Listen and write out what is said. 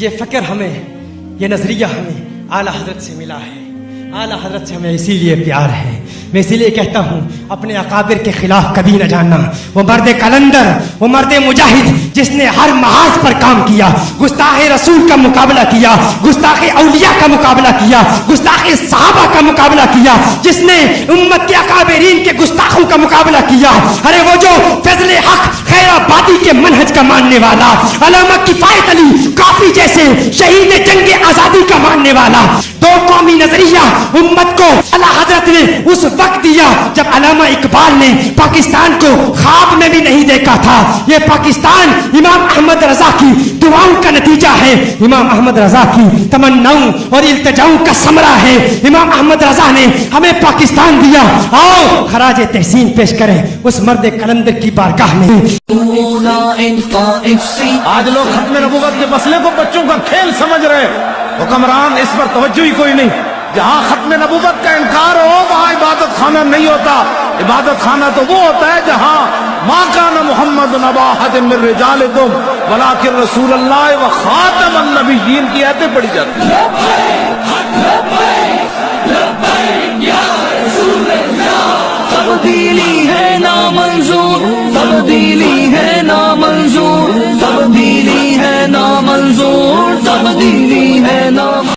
یہ فکر ہمیں، یہ نظریہ ہمیں اعلیٰ حضرت سے ملا ہے، اعلیٰ حضرت سے ہمیں اسی لیے پیار ہے۔ میں اسی لیے کہتا ہوں اپنے اکابر کے خلاف کبھی نہ جاننا۔ وہ مرد کلندر، وہ مرد مجاہد جس نے ہر محاذ پر کام کیا، گستاخ رسول کا مقابلہ کیا، گستاخ اولیاء کا مقابلہ کیا، گستاخ صحابہ کا مقابلہ کیا، جس نے امت کے اکابرین کے گستاخوں کا مقابلہ کیا۔ ارے وہ جو فضل حق خیر آبادی کے منہج کا ماننے والا، علامہ کفایت علی کافی جیسے شہید جنگ آزادی کا ماننے والا، دو قومی نظریہ امت کو اعلیٰ حضرت نے اس وقت دیا جب علامہ اقبال نے پاکستان کو خواب میں بھی نہیں دیکھا تھا۔ یہ پاکستان امام احمد رضا کی دعاؤں کا نتیجہ ہے، امام احمد رضا کی تمناؤں اور التجاؤں کا ثمرہ ہے۔ امام احمد رضا نے ہمیں پاکستان دیا۔ آؤ خراج تحسین پیش کریں اس مرد کلندر کی بارگاہ میں۔ آج لوگ ختم نبوت کے مسئلے کو بچوں کا کھیل سمجھ رہے، حکمران اس پر توجہ ہی کوئی نہیں۔ جہاں ختم نبوت کا انکار ہو وہاں عبادت خانہ نہیں ہوتا۔ عبادت خانہ تو وہ ہوتا ہے جہاں ما کان محمد نبا احد من رجالکم ولکن رسول اللہ و خاتم النبیین کی آیتیں پڑھی جاتی ہیں۔ تبدیلی ہے نامنظور، تبدیلی ہے نامنظور، تبدیلی ہے نامنظور، تبدیلی ہے نامنظور۔